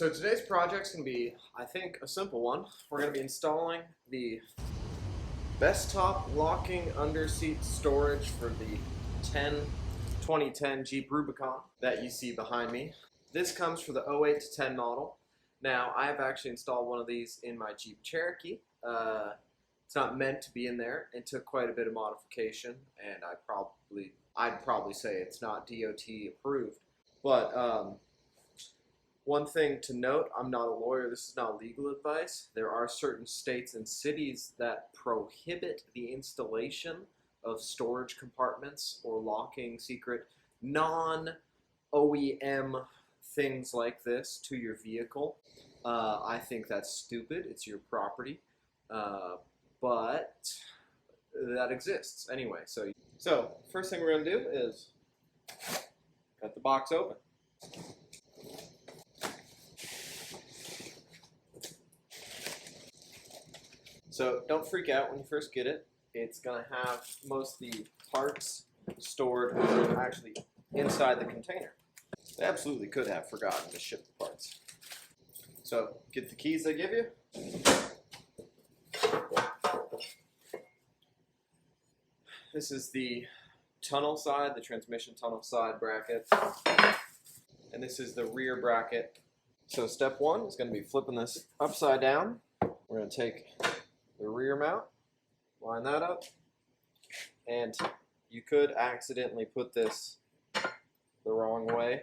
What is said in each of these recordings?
So today's project's going to be, I think, a simple one. We're going to be installing the best top locking underseat storage for the 2010 Jeep Rubicon that you see behind me. This comes for the 08 to 10 model. Now, I have actually installed one of these in my Jeep Cherokee. It's not meant to be in there. It took quite a bit of modification, and I'd probably say it's not DOT approved. But one thing to note, I'm not a lawyer, this is not legal advice. There are certain states and cities that prohibit the installation of storage compartments or locking secret non-OEM things like this to your vehicle. I think that's stupid. It's your property. But that exists anyway. So first thing we're going to do is cut the box open. So don't freak out when you first get it. It's going to have most of the parts stored actually inside the container. They absolutely could have forgotten to ship the parts. So get the keys they give you. This is the tunnel side, the transmission tunnel side bracket. And this is the rear bracket. So step one is going to be flipping this upside down. We're going to take the rear mount, line that up, and you could accidentally put this the wrong way.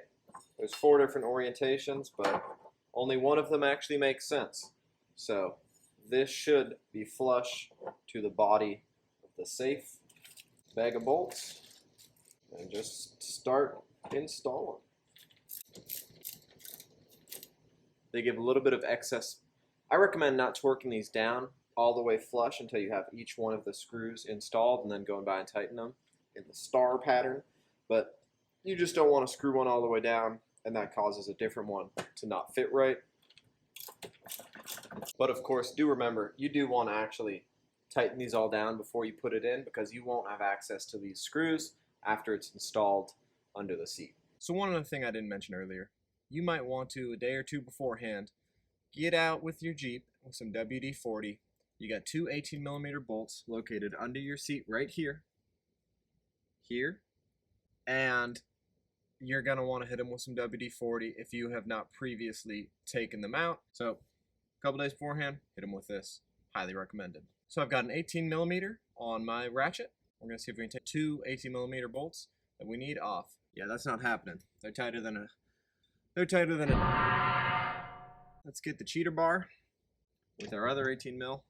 There's 4 different orientations, but only one of them actually makes sense. So this should be flush to the body of the safe. Bag of bolts, and just start installing. They give a little bit of excess. I recommend not torquing these down all the way flush until you have each one of the screws installed and then going by and tighten them in the star pattern. But you just don't want to screw one all the way down, and that causes a different one to not fit right. But of course, do remember, you do want to actually tighten these all down before you put it in, because you won't have access to these screws after it's installed under the seat. So one other thing I didn't mention earlier, you might want to, a day or two beforehand, get out with your Jeep with some WD-40. You got 2 18mm bolts located under your seat right here, and you're going to want to hit them with some WD-40 if you have not previously taken them out. So a couple days beforehand, hit them with this. Highly recommended. So I've got an 18mm on my ratchet. We're going to see if we can take 2 18mm bolts that we need off. Yeah, that's not happening. They're tighter than a... Let's get the cheater bar with our other 18mm.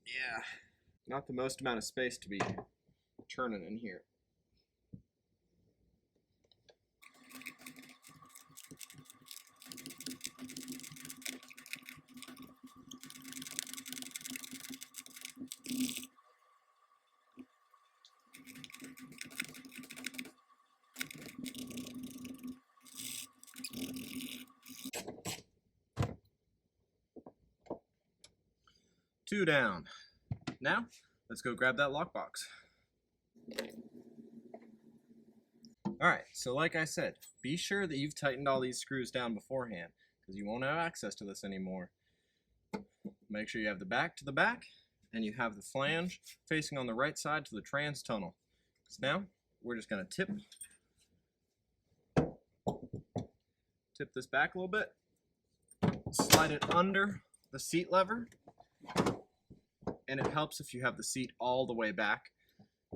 Yeah, not the most amount of space to be turning in here. Two down. Now, let's go grab that lockbox. Alright, so like I said, be sure that you've tightened all these screws down beforehand, because you won't have access to this anymore. Make sure you have the back to the back, and you have the flange facing on the right side to the trans tunnel. So now, we're just going to tip this back a little bit, slide it under the seat lever, and it helps if you have the seat all the way back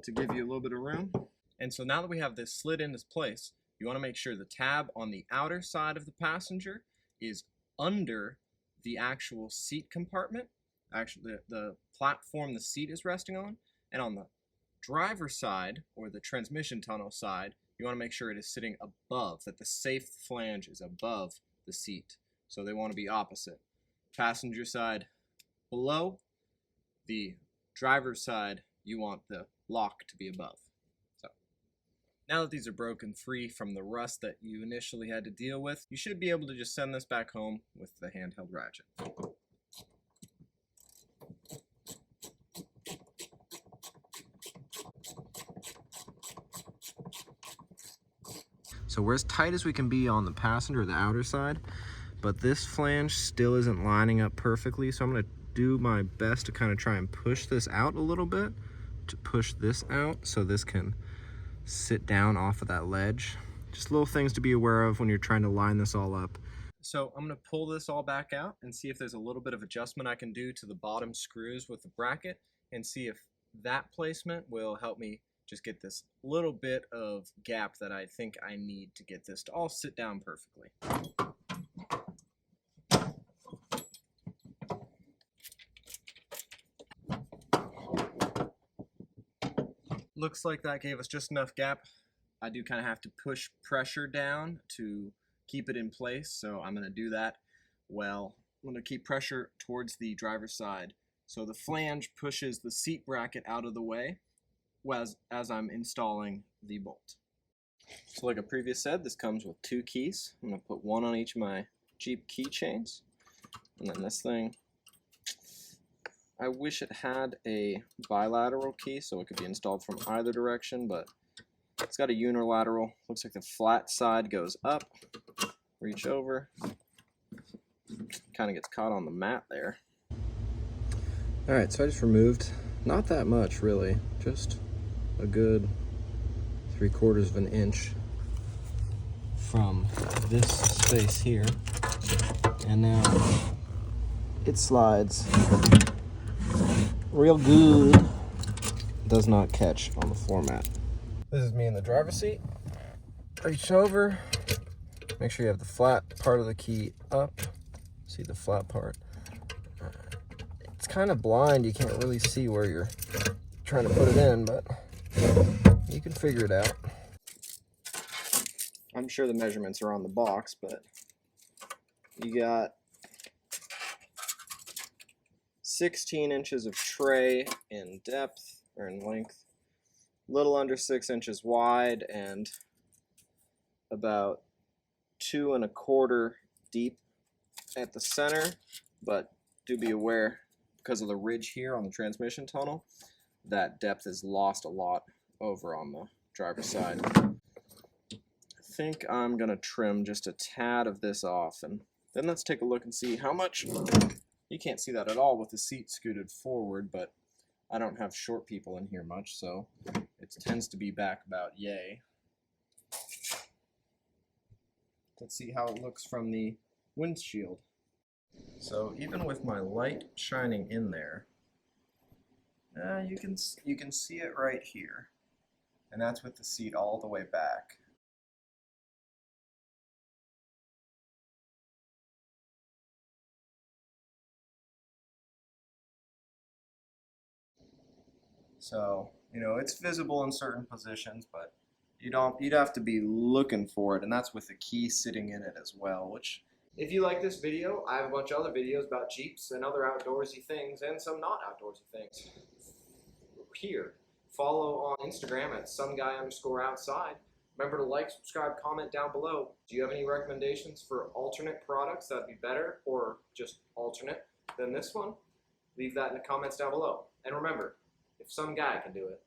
to give you a little bit of room. And so now that we have this slid into place, you want to make sure the tab on the outer side of the passenger is under the actual seat compartment, actually the platform the seat is resting on, and on the driver's side, or the transmission tunnel side, you want to make sure it is sitting above, that the safe flange is above the seat. So they want to be opposite. Passenger side below, the driver's side, you want the lock to be above. So now that these are broken free from the rust that you initially had to deal with, you should be able to just send this back home with the handheld ratchet. So we're as tight as we can be on the passenger, the outer side, but this flange still isn't lining up perfectly. So I'm gonna do my best to kind of try and push this out a little bit, to push this out so this can sit down off of that ledge. Just little things to be aware of when you're trying to line this all up. So I'm gonna pull this all back out and see if there's a little bit of adjustment I can do to the bottom screws with the bracket, and see if that placement will help me just get this little bit of gap that I think I need to get this to all sit down perfectly. Looks like that gave us just enough gap. I do kind of have to push pressure down to keep it in place, so I'm going to do that. Well, I'm going to keep pressure towards the driver's side, so the flange pushes the seat bracket out of the way as I'm installing the bolt. So like I previously said, this comes with 2 keys. I'm going to put one on each of my Jeep keychains, and then this thing, I wish it had a bilateral key so it could be installed from either direction, but it's got a unilateral. Looks like the flat side goes up, reach over, kind of gets caught on the mat there. Alright, so I just removed, not that much really, just a good 3/4 of an inch from this space here, and now it slides real good. Does not catch on the floor mat. This is me in the driver's seat. Reach over, make sure you have the flat part of the key up. See the flat part? It's kind of blind, you can't really see where you're trying to put it in, but you can figure it out. I'm sure the measurements are on the box, but you got 16 inches of tray in depth, or in length, little under 6 inches wide, and about 2 1/4 deep at the center. But do be aware, because of the ridge here on the transmission tunnel, that depth is lost a lot over on the driver's side. I think I'm gonna trim just a tad of this off, and then let's take a look and see how much. You can't see that at all with the seat scooted forward, but I don't have short people in here much, so it tends to be back about yay. Let's see how it looks from the windshield. So even with my light shining in there, you can see it right here, and that's with the seat all the way back. So, you know, it's visible in certain positions, but you'd have to be looking for it, and that's with the key sitting in it as well, which, if you like this video, I have a bunch of other videos about Jeeps and other outdoorsy things, and some not outdoorsy things. Here, follow on Instagram at someguy_outside. Remember to like, subscribe, comment down below. Do you have any recommendations for alternate products that'd be better, or just alternate than this one? Leave that in the comments down below. And remember, if some guy can do it,